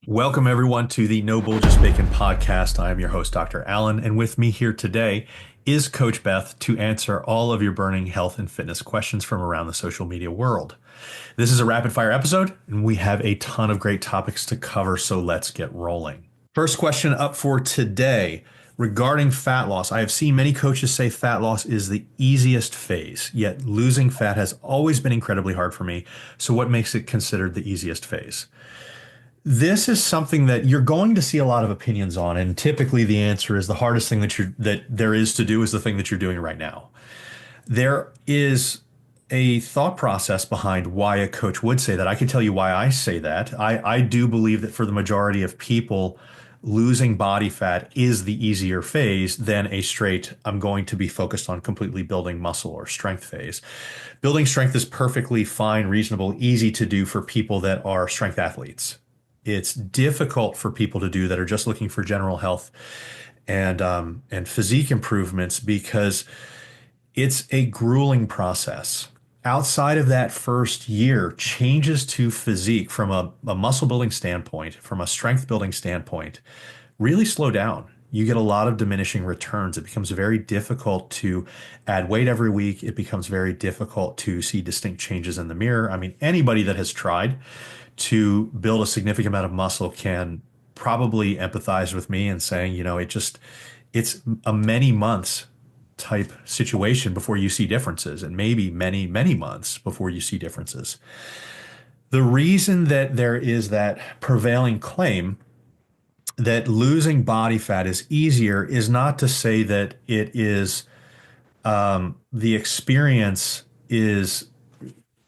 Welcome, everyone, to the No Bull Just Bacon podcast. I am your host, Dr. Allan, and with me here today is Coach Beth to answer all of your burning health and fitness questions from around the social media world. This is a rapid fire episode, and we have a ton of great topics to cover, so let's get rolling. First question up for today regarding fat loss. I have seen many coaches say fat loss is the easiest phase, yet losing fat has always been incredibly hard for me. So, what makes it considered the easiest phase? This is something that you're going to see a lot of opinions on, and typically the answer is the hardest thing that there is to do is the thing that you're doing right now. There is a thought process behind why a coach would say that. I can tell you why I say that. I do believe that for the majority of people, losing body fat is the easier phase than a straight, I'm going to be focused on completely building muscle or strength phase. Building strength is perfectly fine, reasonable, easy to do for people that are strength athletes. It's difficult for people to do that are just looking for general health and physique improvements because it's a grueling process. Outside of that first year, changes to physique from a muscle building standpoint, from a strength building standpoint, really slow down. You get a lot of diminishing returns. It becomes very difficult to add weight every week. It becomes very difficult to see distinct changes in the mirror. I mean, anybody that has tried to build a significant amount of muscle can probably empathize with me and saying, it's a many months type situation before you see differences, and maybe many, many months before you see differences. The reason that there is that prevailing claim that losing body fat is easier is not to say that it is the experience is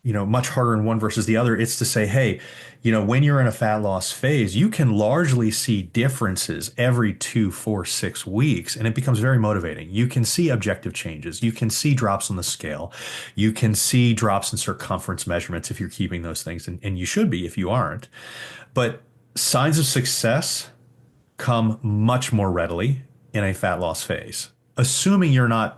much harder in one versus the other. It's to say, hey, when you're in a fat loss phase, you can largely see differences every 2, 4, 6 weeks, and it becomes very motivating. You can see objective changes. You can see drops on the scale. You can see drops in circumference measurements if you're keeping those things, and you should be if you aren't. But signs of success come much more readily in a fat loss phase, assuming you're not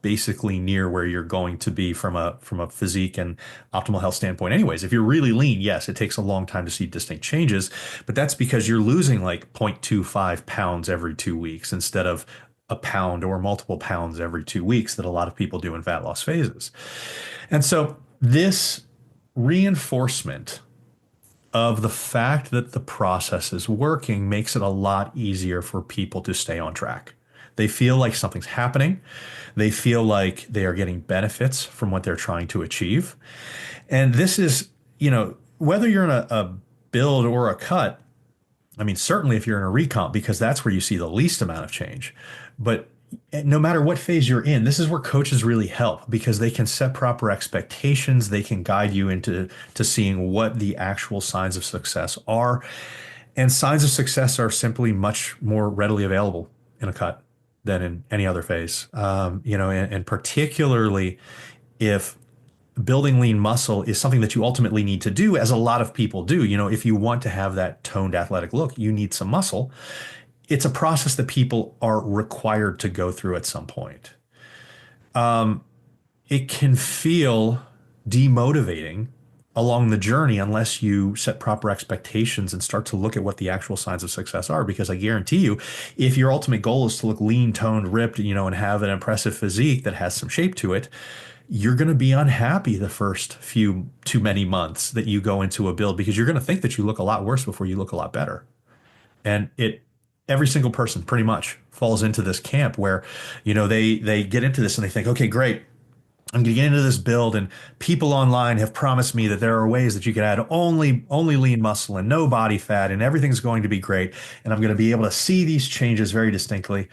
basically near where you're going to be from a physique and optimal health standpoint. Anyways, if you're really lean, yes, it takes a long time to see distinct changes, but that's because you're losing like 0.25 pounds every 2 weeks instead of a pound or multiple pounds every 2 weeks that a lot of people do in fat loss phases. And so this reinforcement of the fact that the process is working makes it a lot easier for people to stay on track. They feel like something's happening. They feel like they are getting benefits from what they're trying to achieve. And this is, whether you're in a build or a cut, I mean, certainly if you're in a recomp, because that's where you see the least amount of change. But no matter what phase you're in, this is where coaches really help because they can set proper expectations. They can guide you into seeing what the actual signs of success are. And signs of success are simply much more readily available in a cut than in any other phase. And particularly if building lean muscle is something that you ultimately need to do, as a lot of people do. If you want to have that toned athletic look, you need some muscle. It's a process that people are required to go through at some point. It can feel demotivating along the journey unless you set proper expectations and start to look at what the actual signs of success are. Because I guarantee you, if your ultimate goal is to look lean, toned, ripped, and have an impressive physique that has some shape to it, you're going to be unhappy the first few too many months that you go into a build because you're going to think that you look a lot worse before you look a lot better. And every single person pretty much falls into this camp where, they get into this and they think, okay, great. I'm going to get into this build, and people online have promised me that there are ways that you can add only lean muscle and no body fat, and everything's going to be great, and I'm going to be able to see these changes very distinctly.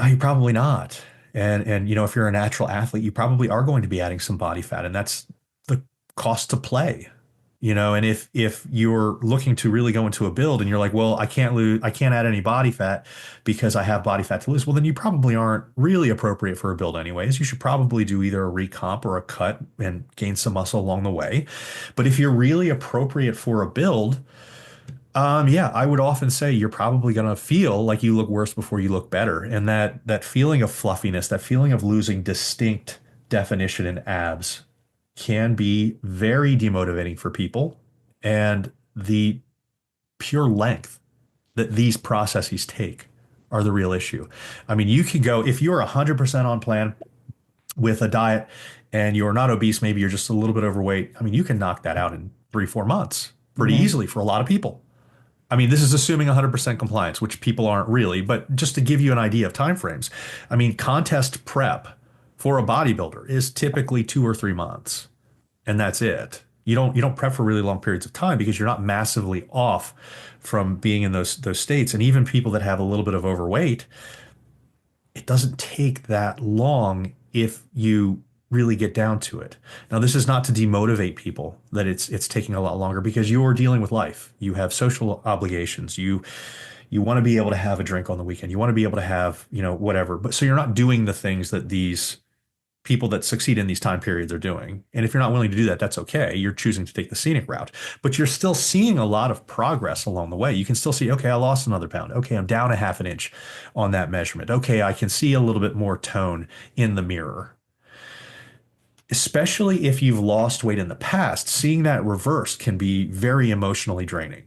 You're probably not. And if you're a natural athlete, you probably are going to be adding some body fat, and that's the cost to play. And if you're looking to really go into a build and you're like, well, I can't add any body fat because I have body fat to lose. Well, then you probably aren't really appropriate for a build anyways. You should probably do either a recomp or a cut and gain some muscle along the way. But if you're really appropriate for a build, I would often say you're probably going to feel like you look worse before you look better. And that feeling of fluffiness, that feeling of losing distinct definition in abs can be very demotivating for people. And the pure length that these processes take are the real issue. I mean, you can go, if you're 100% on plan with a diet and you're not obese, maybe you're just a little bit overweight. I mean, you can knock that out in 3, 4 months pretty Hmm. easily for a lot of people. I mean, this is assuming 100% compliance, which people aren't really, but just to give you an idea of timeframes. I mean, contest prep for a bodybuilder is typically 2 or 3 months, and that's it. You don't prep for really long periods of time because you're not massively off from being in those states. And even people that have a little bit of overweight, it doesn't take that long if you really get down to it. Now, this is not to demotivate people that it's taking a lot longer because you're dealing with life. You have social obligations. You want to be able to have a drink on the weekend. You want to be able to have, whatever. But so you're not doing the things that these people that succeed in these time periods are doing. And if you're not willing to do that, that's okay. You're choosing to take the scenic route, but you're still seeing a lot of progress along the way. You can still see, okay, I lost another pound. Okay, I'm down a half an inch on that measurement. Okay, I can see a little bit more tone in the mirror. Especially if you've lost weight in the past, seeing that reversed can be very emotionally draining.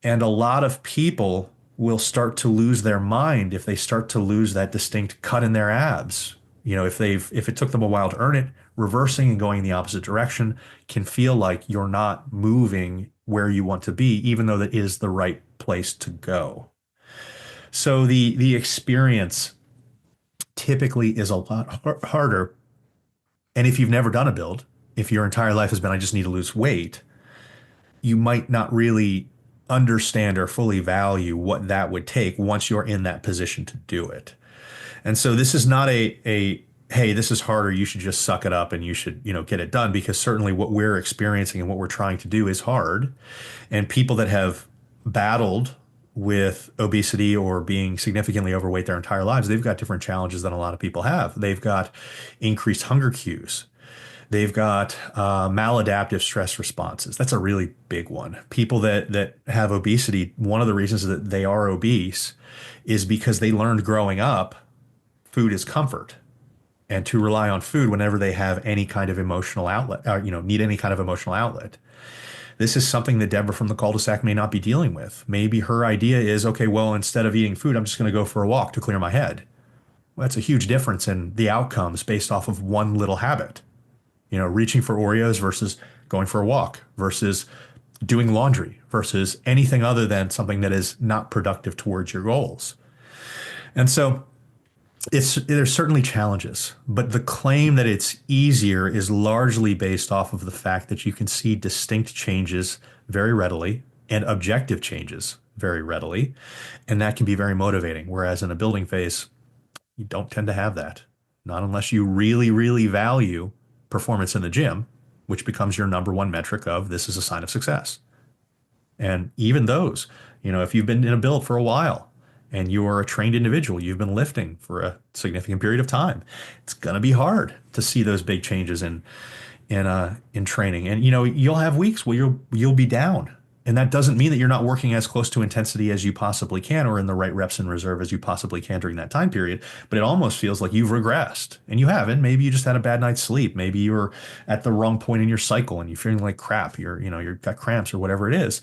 And a lot of people will start to lose their mind if they start to lose that distinct cut in their abs. If it took them a while to earn it, reversing and going in the opposite direction can feel like you're not moving where you want to be, even though that is the right place to go. So the experience typically is a lot harder. And if you've never done a build, if your entire life has been, I just need to lose weight, you might not really understand or fully value what that would take once you're in that position to do it. And so this is not a hey, this is harder, you should just suck it up and you should, get it done, because certainly what we're experiencing and what we're trying to do is hard. And people that have battled with obesity or being significantly overweight their entire lives, they've got different challenges than a lot of people have. They've got increased hunger cues. They've got maladaptive stress responses. That's a really big one. People that have obesity, one of the reasons that they are obese is because they learned growing up food is comfort, and to rely on food whenever they have any kind of emotional outlet, or, need any kind of emotional outlet. This is something that Deborah from the cul-de-sac may not be dealing with. Maybe her idea is, okay, well, instead of eating food, I'm just going to go for a walk to clear my head. Well, that's a huge difference in the outcomes based off of one little habit. Reaching for Oreos versus going for a walk versus doing laundry versus anything other than something that is not productive towards your goals. And so there's certainly challenges, but the claim that it's easier is largely based off of the fact that you can see distinct changes very readily and objective changes very readily. And that can be very motivating. Whereas in a building phase, you don't tend to have that. Not unless you really, really value performance in the gym, which becomes your number one metric of this is a sign of success. And even those, if you've been in a build for a while and you're a trained individual, you've been lifting for a significant period of time, it's going to be hard to see those big changes in training. And you'll have weeks where you'll be down. And that doesn't mean that you're not working as close to intensity as you possibly can or in the right reps in reserve as you possibly can during that time period. But it almost feels like you've regressed, and you haven't. Maybe you just had a bad night's sleep. Maybe you were at the wrong point in your cycle and you're feeling like crap. You've got cramps or whatever it is.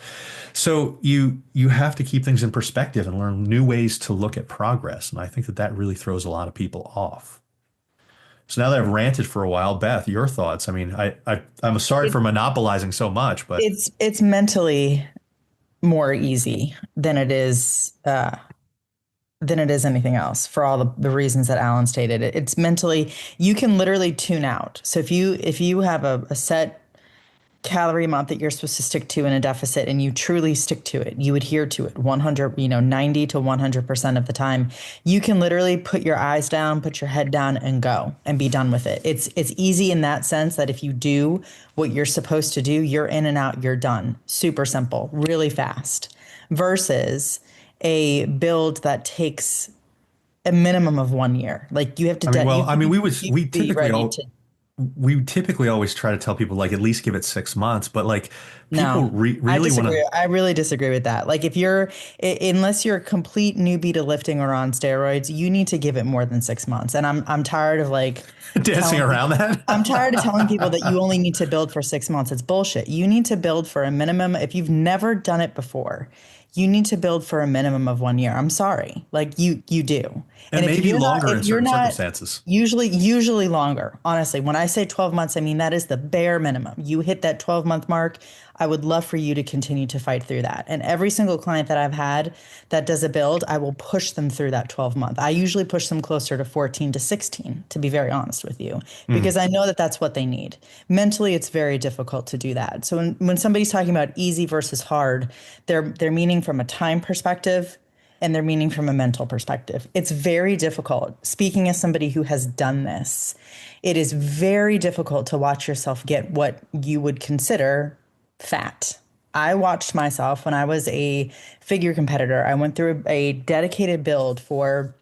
So you have to keep things in perspective and learn new ways to look at progress. And I think that really throws a lot of people off. So now that I've ranted for a while, Beth, your thoughts? I mean, I'm sorry It, for monopolizing so much, but it's mentally more easy than it is anything else for all the reasons that Alan stated. It's mentally, you can literally tune out. So if you have a set calorie amount that you're supposed to stick to in a deficit and you truly stick to it, you adhere to it 100, 90 to 100% of the time, you can literally put your eyes down, put your head down and go and be done with it. It's easy in that sense that if you do what you're supposed to do, you're in and out, you're done. Super simple, really fast, versus a build that takes a minimum of 1 year. Like you have to, I mean, well, you I mean, we be typically ready all to. we typically always try to tell people like at least give it 6 months, but like people No, I really want to. disagree. I really disagree with that. Like if unless you're a complete newbie to lifting or on steroids, you need to give it more than 6 months. And I'm tired of like Dancing telling around people, I'm tired of telling people that that. you only need to build for 6 months. It's bullshit. You need to build for a minimum. If you've never done it before, you need to build for a minimum of 1 year. I'm sorry. Like you do. And And maybe longer if in you're certain not circumstances. usually longer. Honestly, when I say 12 months, I mean that is the bare minimum. You hit that 12-month mark, I would love for you to continue to fight through that. And every single client that I've had that does a build, I will push them through that 12-month. I usually push them closer to 14 to 16, to be very honest with you, Mhm. because I know that that's what they need. Mentally, it's very difficult to do that. So when somebody's talking about easy versus hard, they're meaning from a time perspective and they're meaning from a mental perspective. It's very difficult. Speaking as somebody who has done this, it is very difficult to watch yourself get what you would consider fat. I watched myself when I was a figure competitor. I went through a dedicated build for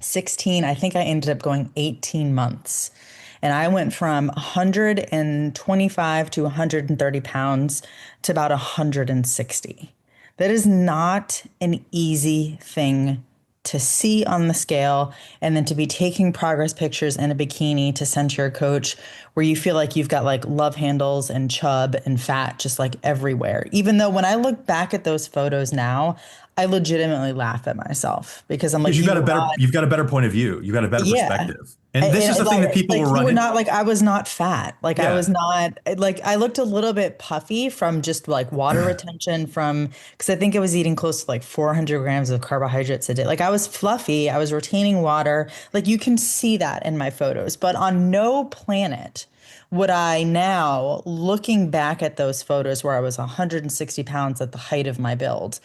16, I think I ended up going 18 months. And I went from 125 to 130 pounds to about 160. That is not an easy thing to see on the scale and then to be taking progress pictures in a bikini to send to your coach where you feel like you've got like love handles and chub and fat just like everywhere. Even though when I look back at those photos now, I legitimately laugh at myself because I'm Because like, you were not, you've got a better point of view. You've got a better yeah. perspective. And this is the thing that people will Like you run were in. not like I was not fat. Like I was Yeah. not like I looked a little bit puffy from just like water retention from because I think I was eating close to like 400 grams of carbohydrates a day. Like I was fluffy. I was retaining water. Like you can see that in my photos, but on no planet would I now looking back at those photos where I was 160 pounds at the height of my build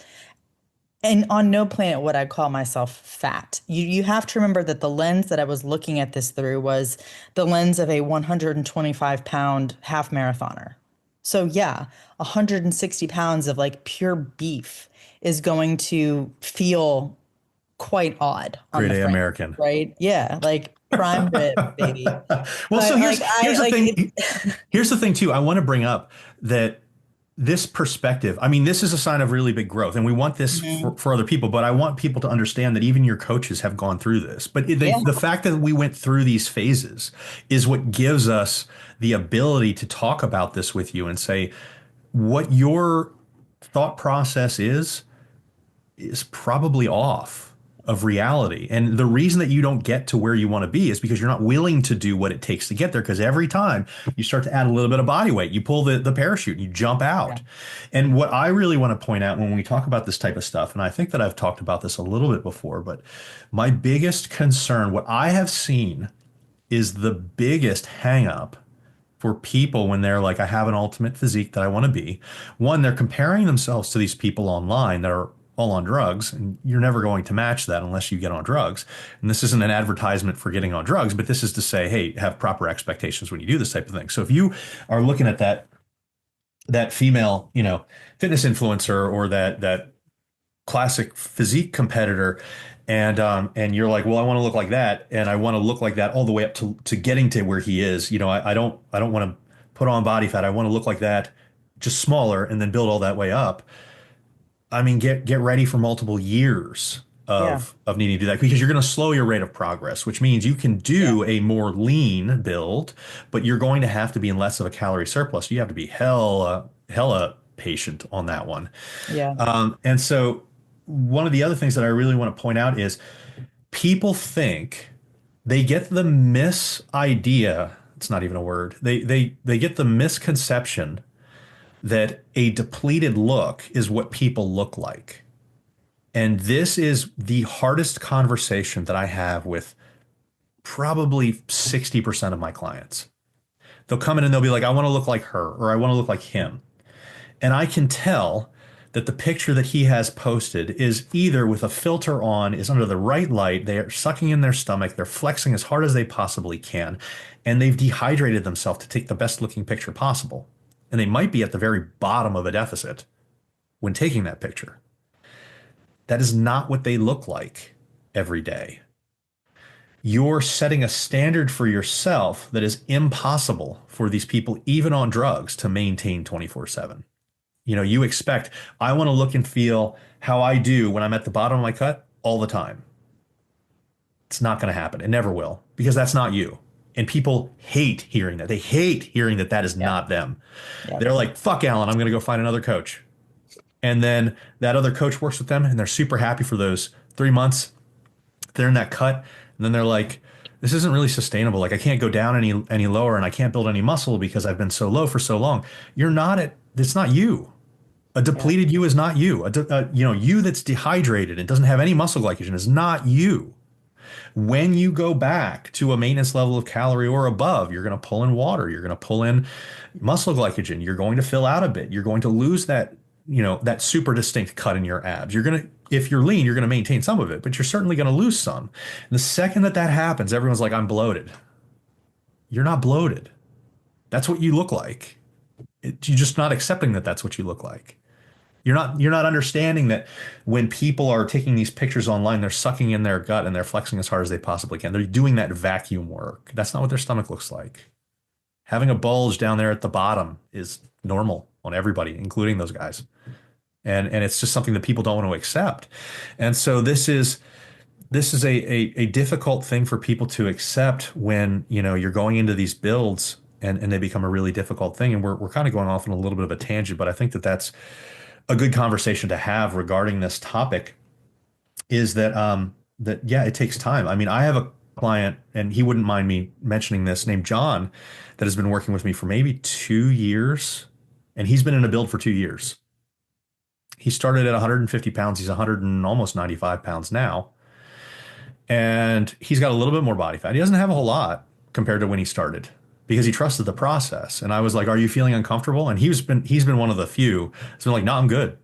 and on no planet would I call myself fat. You have to remember that the lens that I was looking at this through was the lens of a 125-pound half marathoner. So yeah, 160 pounds of like pure beef is going to feel quite odd on Grade the A frame, American. right? Yeah, like prime rib, baby. Well, so But like I here's the like thing. it. Here's the thing too. I want to bring up that this perspective, I mean, this is a sign of really big growth, and we want this Mhm. for other people, but I want people to understand that even your coaches have gone through this. But Yeah, the fact that we went through these phases is what gives us the ability to talk about this with you and say what your thought process is probably off of reality. And the reason that you don't get to where you want to be is because you're not willing to do what it takes to get there. Because every time you start to add a little bit of body weight, you pull the parachute and you jump yeah, out. And what I really want to point out when we talk about this type of stuff, and I think that I've talked about this a little bit before, but my biggest concern, what I have seen is the biggest hang up for people when they're like, I have an ultimate physique that I want to be. One, they're comparing themselves to these people online that are all on drugs, and you're never going to match that unless you get on drugs. And this isn't an advertisement for getting on drugs, but this is to say, hey, have proper expectations when you do this type of thing. So if you are looking at that female, fitness influencer or that classic physique competitor and you're like, well, I want to look like that and I want to look like that all the way up to getting to where he is. I don't want to put on body fat. I want to look like that, just smaller, and then build all that way up. I mean, get ready for multiple years yeah, of needing to do that because you're going to slow your rate of progress, which means you can yeah, do a more lean build, but you're going to have to be in less of a calorie surplus. You have to be hella patient on that one. yeah, And so one of the other things that I really want to point out is people think they get the misidea. It's not even a word. They get the misconception that a depleted look is what people look like. And this is the hardest conversation that I have with probably 60% of my clients. They'll come in and they'll be like, I want to look like her or I want to look like him. And I can tell that the picture that he has posted is either with a filter on, is under the right light, they are sucking in their stomach, they're flexing as hard as they possibly can, and they've dehydrated themselves to take the best looking picture possible. And they might be at the very bottom of a deficit when taking that picture. That is not what they look like every day. you're setting a standard for yourself that is impossible for these people, even on drugs, to maintain 24/7. You expect, I want to look and feel how I do when I'm at the bottom of my cut all the time. It's not going to happen. It never will, because that's not you. And people hate hearing that. They hate hearing that that is Yep. not them. Yep. They're like, fuck Allen, I'm going to go find another coach. And then that other coach works with them and they're super happy for those 3 months. They're in that cut. And then they're like, this isn't really sustainable. Like I can't go down any lower and I can't build any muscle because I've been so low for so long. You're not at, it's not you. A Yeah. depleted you is not you. You that's dehydrated and doesn't have any muscle glycogen is not you. When you go back to a maintenance level of calorie or above, you're going to pull in water. You're going to pull in muscle glycogen. You're going to fill out a bit. You're going to lose that super distinct cut in your abs. If you're lean, you're going to maintain some of it, but you're certainly going to lose some. And the second that happens, everyone's like, I'm bloated. You're not bloated. That's what you look like. You're just not accepting that that's what you look like. You're not understanding that when people are taking these pictures online, they're sucking in their gut and they're flexing as hard as they possibly can. They're doing that vacuum work. That's not what their stomach looks like. Having a bulge down there at the bottom is normal on everybody, including those guys. And it's just something that people don't want to accept. And so this is a difficult thing for people to accept when, you're going into these builds and they become a really difficult thing. And we're kind of going off on a little bit of a tangent, but I think that that's a good conversation to have regarding this topic is that yeah, it takes time. I mean, I have a client and he wouldn't mind me mentioning this, named John, that has been working with me for maybe 2 years, and he's been in a build for 2 years. He started at 150 pounds. He's 100 and almost 95 pounds now. And he's got a little bit more body fat. He doesn't have a whole lot compared to when he started because he trusted the process. And I was like, are you feeling uncomfortable? And he's been one of the few. It's been like, no, I'm good.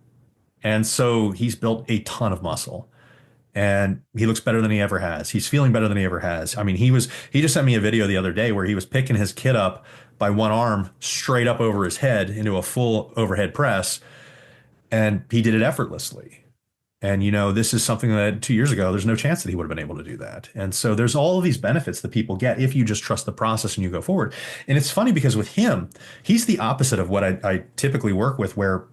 And so he's built a ton of muscle and he looks better than he ever has. He's feeling better than he ever has. I mean, he just sent me a video the other day where he was picking his kid up by one arm straight up over his head into a full overhead press. And he did it effortlessly. And, this is something that 2 years ago, there's no chance that he would have been able to do that. And so there's all of these benefits that people get if you just trust the process and you go forward. And it's funny because with him, he's the opposite of what I typically work with, where,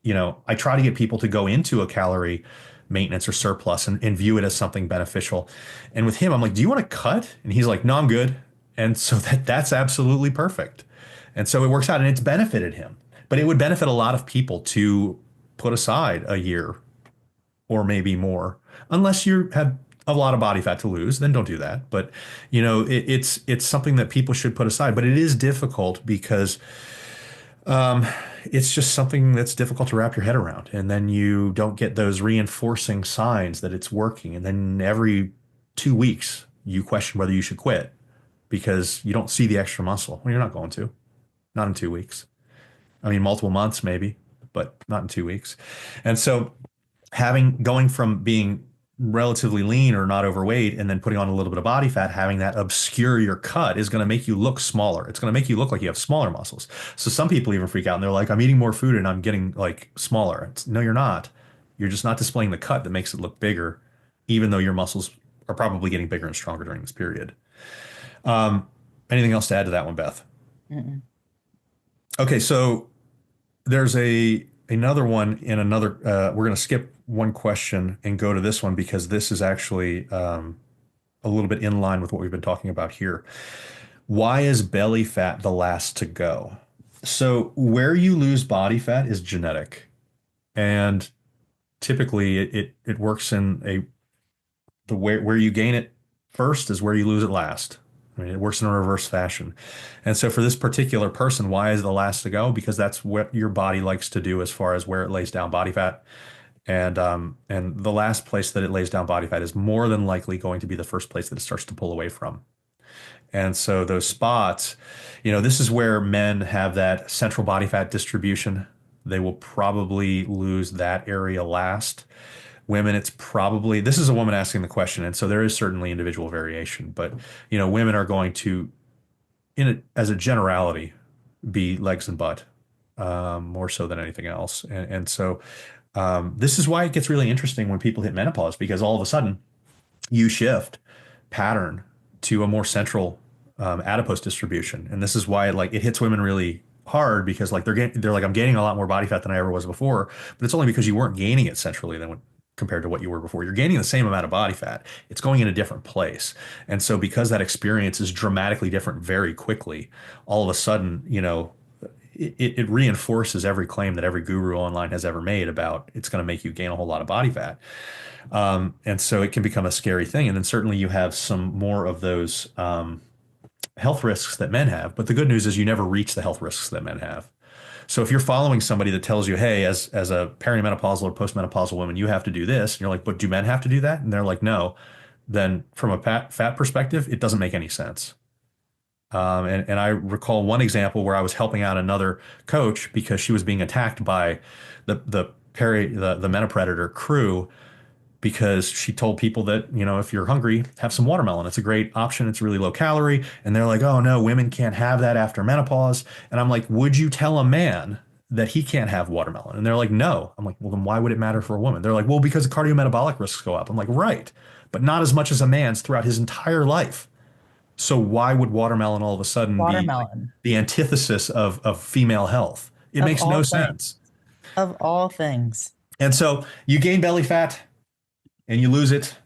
I try to get people to go into a calorie maintenance or surplus and view it as something beneficial. And with him, I'm like, do you want to cut? And he's like, no, I'm good. And so that's absolutely perfect. And so it works out and it's benefited him. But it would benefit a lot of people to put aside a year or maybe more, unless you have a lot of body fat to lose, then don't do that. But it's something that people should put aside. But it is difficult because it's just something that's difficult to wrap your head around, and then you don't get those reinforcing signs that it's working, and then every 2 weeks you question whether you should quit because you don't see the extra muscle. Well, you're not going to, not in 2 weeks. I mean, multiple months maybe, but not in 2 weeks. And so going from being relatively lean or not overweight and then putting on a little bit of body fat, having that obscure your cut is going to make you look smaller. It's going to make you look like you have smaller muscles. So some people even freak out and they're like, I'm eating more food and I'm getting like smaller. No, you're not. You're just not displaying the cut that makes it look bigger, even though your muscles are probably getting bigger and stronger during this period. Anything else to add to that one, Beth? Mm-mm. Okay, so there's another one in another. We're going to skip one question and go to this one because this is actually a little bit in line with what we've been talking about here. Why is belly fat the last to go? So where you lose body fat is genetic, and typically it works in the way where you gain it first is where you lose it last. I mean, it works in a reverse fashion. And so for this particular person, why is the last to go? Because that's what your body likes to do as far as where it lays down body fat. And the last place that it lays down body fat is more than likely going to be the first place that it starts to pull away from. And so those spots, this is where men have that central body fat distribution. They will probably lose that area last. Women, this is a woman asking the question, and so there is certainly individual variation, but women are going to, as a generality, be legs and butt, more so than anything else. And so this is why it gets really interesting when people hit menopause, because all of a sudden you shift pattern to a more central adipose distribution. And this is why it hits women really hard because they're like, I'm gaining a lot more body fat than I ever was before, but it's only because you weren't gaining it centrally compared to what you were before. You're gaining the same amount of body fat. It's going in a different place. And so because that experience is dramatically different very quickly, all of a sudden, it reinforces every claim that every guru online has ever made about it's going to make you gain a whole lot of body fat. And so it can become a scary thing. And then certainly you have some more of those health risks that men have. But the good news is you never reach the health risks that men have. So if you're following somebody that tells you, hey, as a perimenopausal or postmenopausal woman, you have to do this, and you're like, but do men have to do that? And they're like, no. Then from a fat perspective, it doesn't make any sense. And I recall one example where I was helping out another coach because she was being attacked by the menopredator crew because she told people that, if you're hungry, have some watermelon. It's a great option. It's really low calorie. And they're like, oh no, women can't have that after menopause. And I'm like, would you tell a man that he can't have watermelon? And they're like, no. I'm like, well, then why would it matter for a woman? They're like, well, because the cardiometabolic risks go up. I'm like, right, but not as much as a man's throughout his entire life. So why would watermelon all of a sudden be like Watermelon, the antithesis of female health? It of makes no all things, sense. of all things. And so you gain belly fat and you lose it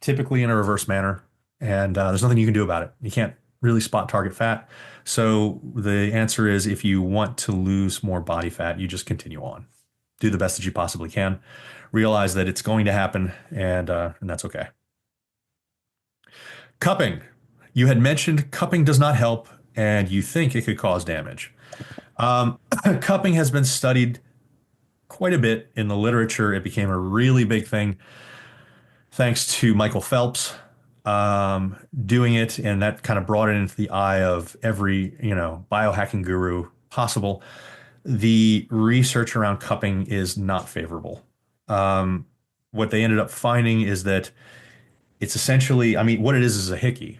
typically in a reverse manner. And there's nothing you can do about it. You can't really spot target fat. So the answer is if you want to lose more body fat, you just continue on. Do the best that you possibly can. Realize that it's going to happen and that's okay. Cupping. You had mentioned cupping does not help and you think it could cause damage. Cupping has been studied quite a bit in the literature. It became a really big thing thanks to Michael Phelps doing it, and that kind of brought it into the eye of every, biohacking guru possible. The research around cupping is not favorable. What they ended up finding is that it's essentially, what it is a hickey.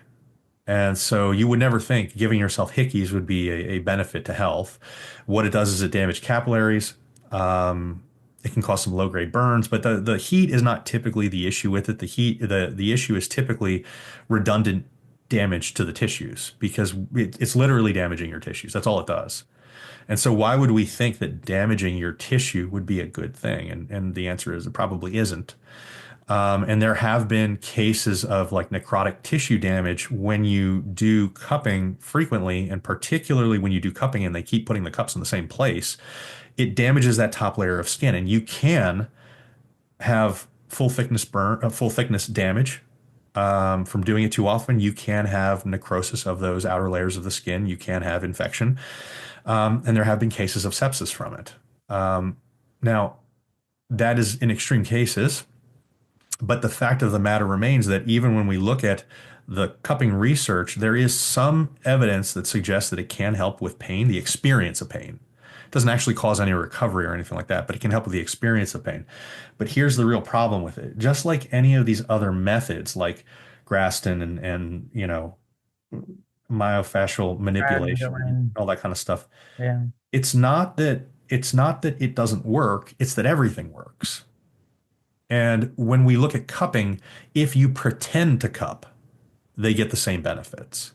And so you would never think giving yourself hickeys would be a benefit to health. What it does is it damages capillaries. It can cause some low-grade burns, but the heat is not typically the issue with it. The issue is typically redundant damage to the tissues because it's literally damaging your tissues. That's all it does. And so why would we think that damaging your tissue would be a good thing? And the answer is it probably isn't. And there have been cases of like necrotic tissue damage when you do cupping frequently, and particularly when you do cupping and they keep putting the cups in the same place, it damages that top layer of skin, and you can have full thickness damage from doing it too often. You can have necrosis of those outer layers of the skin. You can have infection, and there have been cases of sepsis from it. Now, that is in extreme cases, but the fact of the matter remains that even when we look at the cupping research, there is some evidence that suggests that it can help with pain, the experience of pain. Doesn't actually cause any recovery or anything like that, but it can help with the experience of pain. But here's the real problem with it. Just like any of these other methods like Graston and myofascial manipulation, all that kind of stuff. Yeah. It's not that it doesn't work, it's that everything works. And when we look at cupping, if you pretend to cup, they get the same benefits.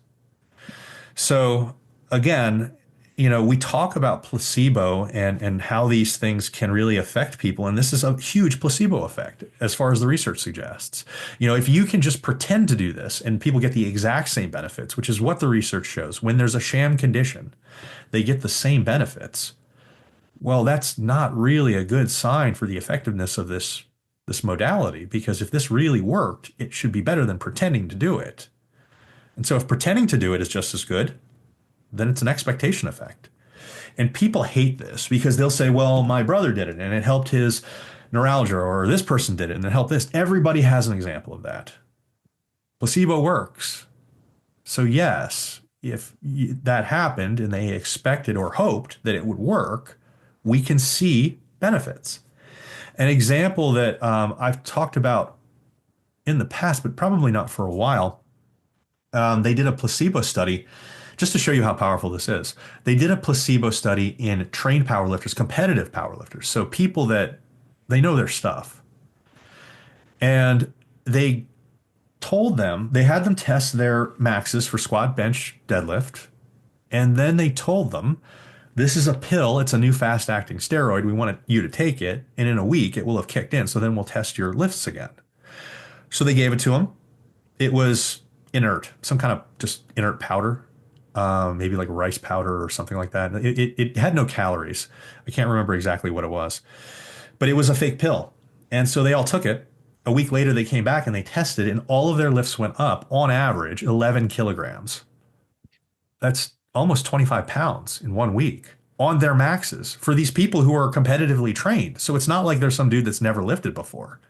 So again, we talk about placebo and how these things can really affect people. And this is a huge placebo effect as far as the research suggests. If you can just pretend to do this and people get the exact same benefits, which is what the research shows, when there's a sham condition, they get the same benefits. Well, that's not really a good sign for the effectiveness of this modality, because if this really worked, it should be better than pretending to do it. And so if pretending to do it is just as good, then it's an expectation effect. And people hate this because they'll say, well, my brother did it and it helped his neuralgia, or this person did it and it helped this. Everybody has an example of that. Placebo works. So yes, if that happened and they expected or hoped that it would work, we can see benefits. An example that I've talked about in the past, but probably not for a while, they did a placebo study. Just to show you how powerful this is, they did a placebo study in trained powerlifters, competitive powerlifters, so people that they know their stuff. And they told them, they had them test their maxes for squat, bench, deadlift. And then they told them, this is a pill. It's a new fast acting steroid. We want you to take it. And in a week, it will have kicked in. So then we'll test your lifts again. So they gave it to him. It was inert, some kind of just inert powder, maybe like rice powder or something like that. It had no calories. I can't remember exactly what it was, but it was a fake pill. And so they all took it. A week later, they came back and they tested, and all of their lifts went up on average 11 kilograms. That's almost 25 pounds in 1 week on their maxes for these people who are competitively trained. So it's not like there's some dude that's never lifted before.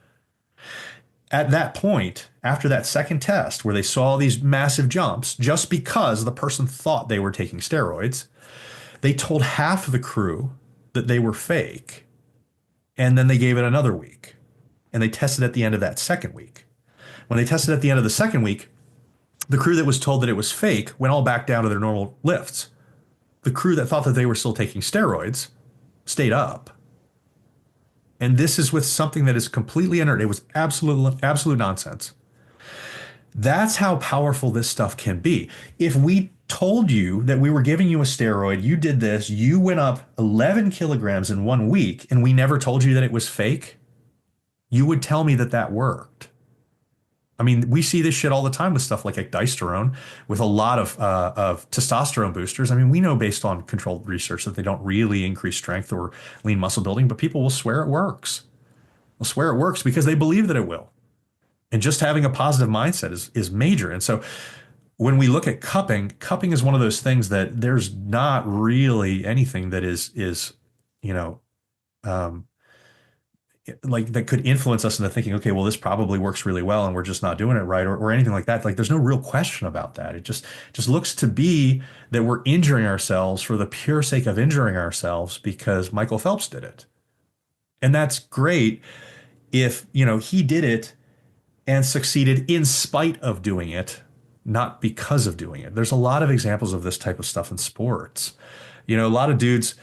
At that point, after that second test where they saw these massive jumps, just because the person thought they were taking steroids, they told half of the crew that they were fake. And then they gave it another week. And they tested at the end of that second week. When they tested at the end of the second week, the crew that was told that it was fake went all back down to their normal lifts. The crew that thought that they were still taking steroids stayed up. And this is with something that is completely inert. It was absolute nonsense. That's how powerful this stuff can be. If we told you that we were giving you a steroid, you did this, you went up 11 kilograms in 1 week, and we never told you that it was fake, you would tell me that that worked. I mean, we see this shit all the time with stuff like ecdysterone, with a lot of testosterone boosters. I mean, we know based on controlled research that they don't really increase strength or lean muscle building, but people will swear it works. They'll swear it works because they believe that it will. And just having a positive mindset is major. And so when we look at cupping is one of those things that there's not really anything that is you know, um, like that could influence us into thinking, okay, well, this probably works really well and we're just not doing it right, or anything like that. Like there's no real question about that. It just looks to be that we're injuring ourselves for the pure sake of injuring ourselves because Michael Phelps did it. And that's great if, he did it and succeeded in spite of doing it, not because of doing it. There's a lot of examples of this type of stuff in sports. A lot of dudes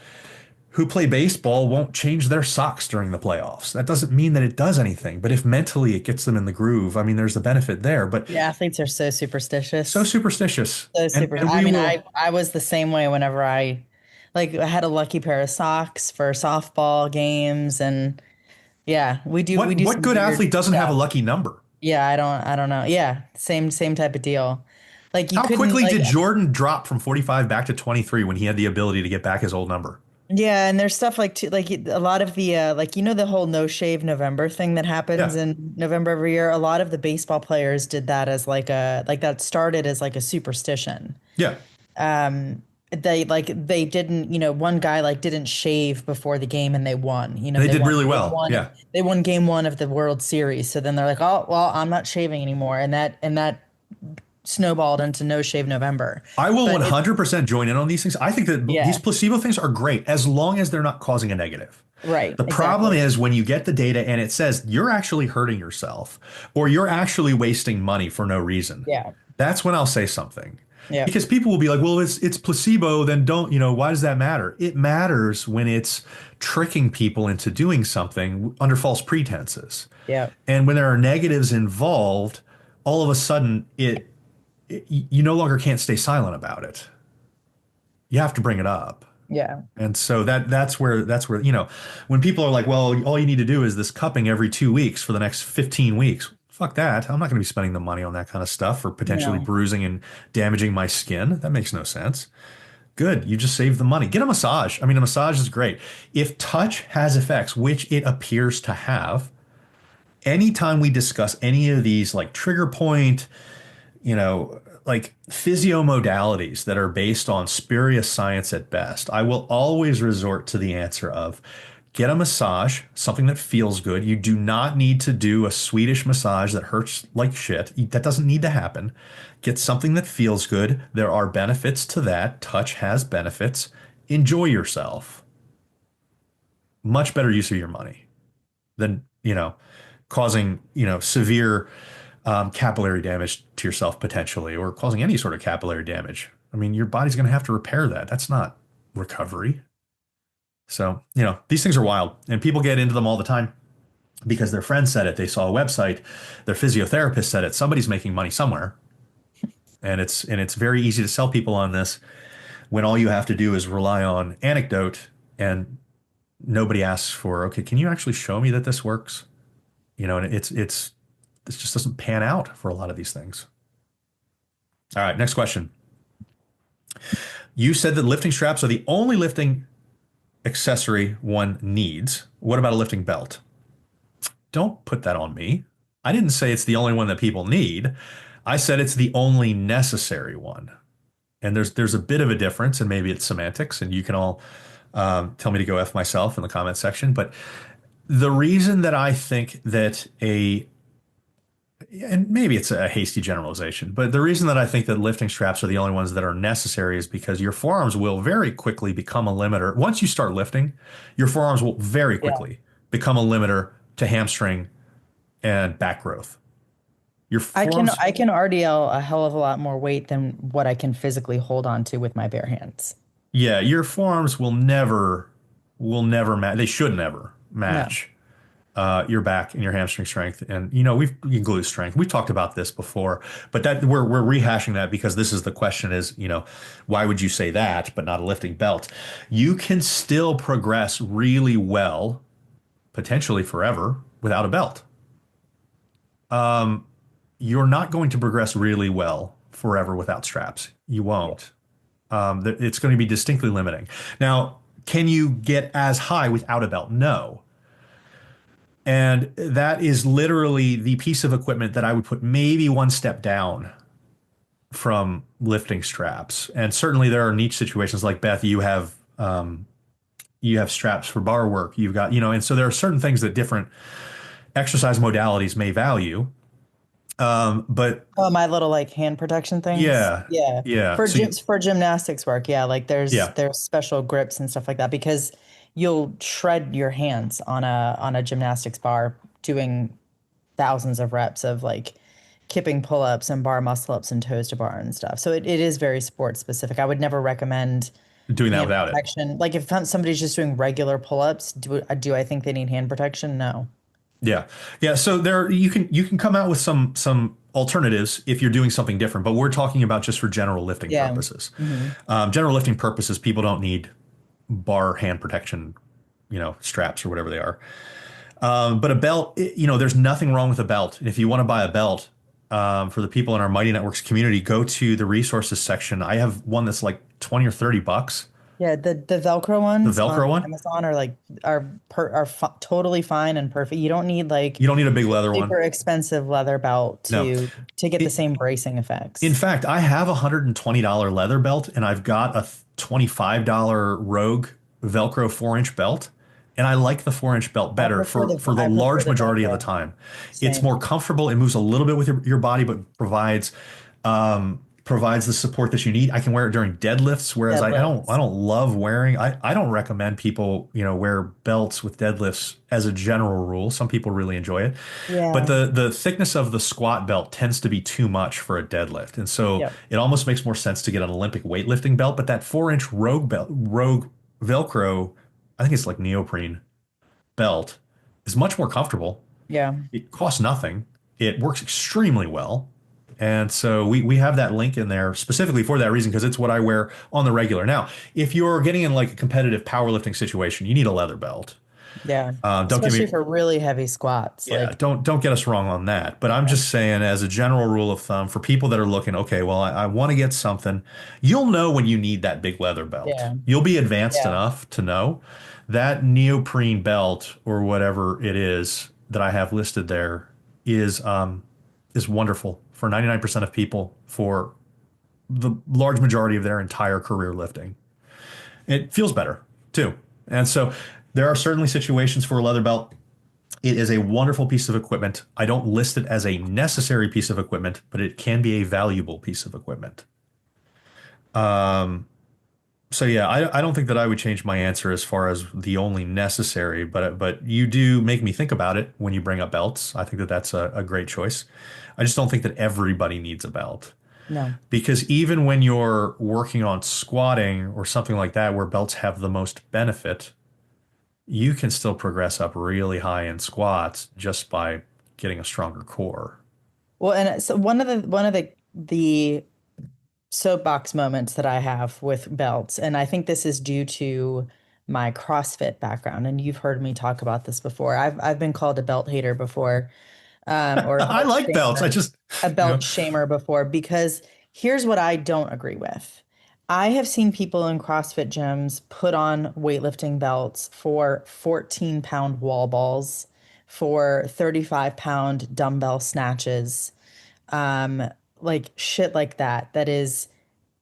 who play baseball won't change their socks during the playoffs. That doesn't mean that it does anything, but if mentally it gets them in the groove, I mean, there's a benefit there. But Yeah, athletes are so superstitious. so superstitious. So And, super. and I we mean, will, I was the same way whenever I had a lucky pair of socks for softball games, and yeah, we do what some good weird athlete doesn't have a stuff. lucky number? Yeah, I don't know. Yeah, same type of deal. Like you How couldn't quickly like did Jordan drop from 45 back to 23 when he had the ability to get back his old number? yeah, and there's stuff like like a lot of the like the whole no shave November thing that happens Yeah. in November every year. A lot of the baseball players did that as like that started as like a superstition. Yeah. They didn't, one guy like didn't shave before the game and they won. They They did won really game well. one. Yeah. They won game one of the World Series. So then they're like, oh well, I'm not shaving anymore, and that snowballed into no shave November. I will But it, 100% join in on these things. I think that these yeah, placebo things are great as long as they're not causing a negative. right, The problem exactly. is when you get the data and it says you're actually hurting yourself or you're actually wasting money for no reason. Yeah, That's when I'll say something. yeah, Because people will be like, well, it's placebo, then don't, why does that matter? It matters when it's tricking people into doing something under false pretenses. yeah, And when there are negatives involved, all of a sudden you no longer can't stay silent about it. You have to bring it up. yeah. And so that's where when people are like, well, all you need to do is this cupping every 2 weeks for the next 15 weeks. Fuck that. I'm not going to be spending the money on that kind of stuff for potentially No, bruising and damaging my skin. That makes no sense. Good. You just save the money. Get a massage. I mean, a massage is great. If touch has effects, which it appears to have, anytime we discuss any of these like trigger point, like physio modalities that are based on spurious science at best, I will always resort to the answer of get a massage, something that feels good. You do not need to do a Swedish massage that hurts like shit. That doesn't need to happen. Get something that feels good. There are benefits to that. Touch has benefits. Enjoy yourself. Much better use of your money than, causing, severe capillary damage to yourself potentially, or causing any sort of capillary damage. I mean, your body's going to have to repair that. That's not recovery. So, these things are wild and people get into them all the time. because their friend said it. They saw a website, their physiotherapist said it. Somebody's making money somewhere. And it's very easy to sell people on this when all you have to do is rely on anecdote and nobody asks for, okay, can you actually show me that this works? And this just doesn't pan out for a lot of these things. All right, next question. You said that lifting straps are the only lifting accessory one needs. What about a lifting belt? Don't put that on me. I didn't say it's the only one that people need. I said it's the only necessary one. And there's a bit of a difference, and maybe it's semantics, and you can all tell me to go F myself in the comment section. But the reason that I think that and maybe it's a hasty generalization, but the reason that I think that lifting straps are the only ones that are necessary is because your forearms will very quickly become a limiter. Once you start lifting, your forearms will very Yeah. quickly become a limiter to hamstring and back growth. Your I can forearms, I can RDL a hell of a lot more weight than what I can physically hold on to with my bare hands. yeah, your forearms will never match. They should never No. match your back and your hamstring strength. And you glute strength. We've talked about this before, but that we're rehashing that because this is the question is, why would you say that, but not a lifting belt? You can still progress really well, potentially forever, without a belt. You're not going to progress really well forever without straps. You won't. It's going to be distinctly limiting. Now, can you get as high without a belt? No. And that is literally the piece of equipment that I would put maybe one step down from lifting straps. And certainly there are niche situations like Beth, you have straps for bar work. You've got, and so there are certain things that different exercise modalities may value. But Oh, my little like hand protection things. yeah, Yeah. yeah. For So gym, for gymnastics work, yeah, like there's yeah, there's special grips and stuff like that because you'll shred your hands on a gymnastics bar doing thousands of reps of like kipping pull-ups and bar muscle ups and toes to bar and stuff. So it is very sport specific. I would never recommend doing that hand without it. protection. Like if somebody's just doing regular pull-ups, do I think they need hand protection? No. Yeah. Yeah. So there you can come out with some alternatives if you're doing something different, but we're talking about just for general lifting Yeah. purposes. Hmm. General lifting purposes, people don't need bar hand protection, straps or whatever they are. But a belt, there's nothing wrong with a belt. If you want to buy a belt, for the people in our Mighty Networks community, go to the resources section. I have one that's like 20 or $30. Yeah, the Velcro The ones on Velcro one. Amazon are like totally fine and perfect. You don't need like You don't need a big leather one. super expensive leather belt No. to get the It, same bracing In effects. fact, I have a $120 leather belt and I've got a $25 Rogue Velcro 4-inch belt. And I like the 4-inch belt better for the I prefer large the majority of the Velcro. time. It's Same. more comfortable. It moves a little bit with your body, but provides the support that you need. I can wear it during deadlifts, whereas I Deadlifts. don't love wearing. I don't recommend people wear belts with deadlifts as a general rule. Some people really enjoy it, but Yeah. the thickness of the squat belt tends to be too much for a deadlift, and so Yep. it almost makes more sense to get an Olympic weightlifting belt. But that 4-inch Rogue Velcro, I think it's like neoprene belt, is much more comfortable. Yeah. It costs nothing. It works extremely well. And so we have that link in there specifically for that reason because it's what I wear on the regular. Now, if you're getting in like a competitive powerlifting situation, you need a leather belt. Yeah. Don't get Especially me, for really heavy squats. yeah, Like, don't get us wrong on that. But I'm yeah. just saying, as a general rule of thumb, for people that are looking, okay, well, I want to get something, you'll know when you need that big leather belt. Yeah. You'll be advanced Yeah. enough to know that neoprene belt or whatever it is that I have listed there is wonderful for 99% of people for the large majority of their entire career lifting. It feels better too. And so there are certainly situations for a leather belt. It is a wonderful piece of equipment. I don't list it as a necessary piece of equipment, but it can be a valuable piece of equipment. So yeah, I don't think that I would change my answer as far as the only necessary, but you do make me think about it when you bring up belts. I think that that's a great choice. I just don't think that everybody needs a belt No. because even when you're working on squatting or something like that, where belts have the most benefit, you can still progress up really high in squats just by getting a stronger core. Well, and so one of the soapbox moments that I have with belts, and I think this is due to my CrossFit background, and you've heard me talk about this before. I've been called a belt hater before, or I like belts. I just, a you belt know, shamer before, because here's what I don't agree with. I have seen people in CrossFit gyms put on weightlifting belts for 14-pound wall balls, for 35-pound dumbbell snatches, um, like shit like that. That is,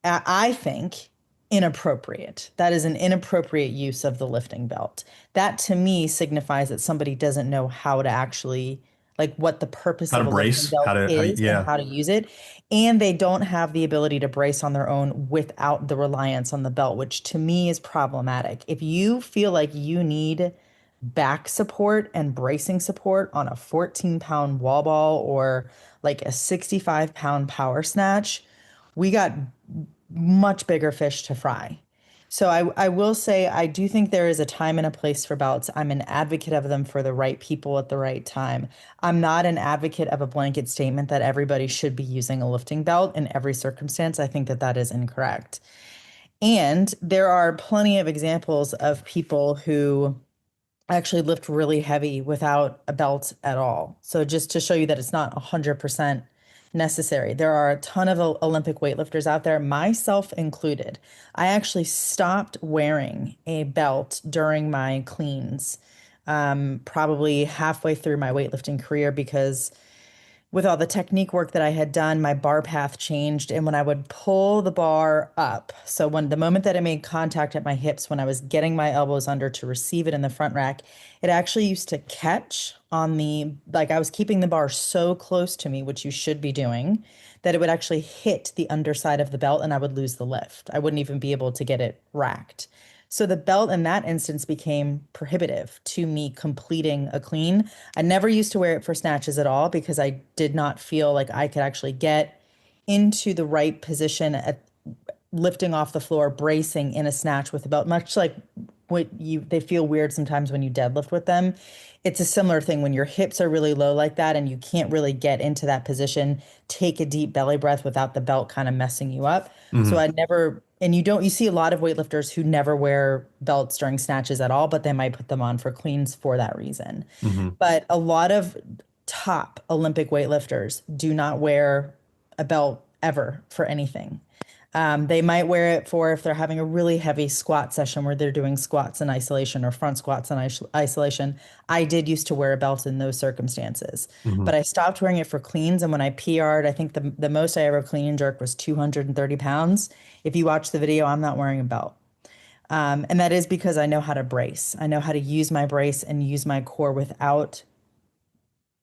I think, inappropriate. That is an inappropriate use of the lifting belt. That to me signifies that somebody doesn't know how to actually, like, what the purpose how to of a lifting brace, belt is and yeah, how to use it. And they don't have the ability to brace on their own without the reliance on the belt, which to me is problematic. If you feel like you need back support and bracing support on a 14-pound wall ball or like a 65-pound power snatch, we got much bigger fish to fry. So I will say I do think there is a time and a place for belts. I'm an advocate of them for the right people at the right time. I'm not an advocate of a blanket statement that everybody should be using a lifting belt in every circumstance. I think that that is incorrect. And there are plenty of examples of people who actually lift really heavy without a belt at all. So just to show you that it's not 100% necessary. There are a ton of Olympic weightlifters out there, myself included. I actually stopped wearing a belt during my cleans, probably halfway through my weightlifting career, because with all the technique work that I had done, my bar path changed. And when I would pull the bar up, so when the moment that it made contact at my hips, when I was getting my elbows under to receive it in the front rack, it actually used to catch on the, like I was keeping the bar so close to me, which you should be doing, that it would actually hit the underside of the belt and I would lose the lift. I wouldn't even be able to get it racked. So the belt in that instance became prohibitive to me completing a clean. I never used to wear it for snatches at all because I did not feel like I could actually get into the right position at lifting off the floor, bracing in a snatch with a belt, much like what you they feel weird sometimes when you deadlift with them. It's a similar thing when your hips are really low like that and you can't really get into that position. Take a deep belly breath without the belt kind of messing you up. So hmm I never, and you see a lot of weightlifters who never wear belts during snatches at all, but they might put them on for cleans for that reason. hmm But a lot of top Olympic weightlifters do not wear a belt ever for anything. They might wear it for if they're having a really heavy squat session where they're doing squats in isolation or front squats in isolation. I did used to wear a belt in those circumstances, hmm but I stopped wearing it for cleans. And when I PR'd, I think the most I ever clean and jerk was 230 pounds. If you watch the video, I'm not wearing a belt. And that is because I know how to brace. I know how to use my brace and use my core without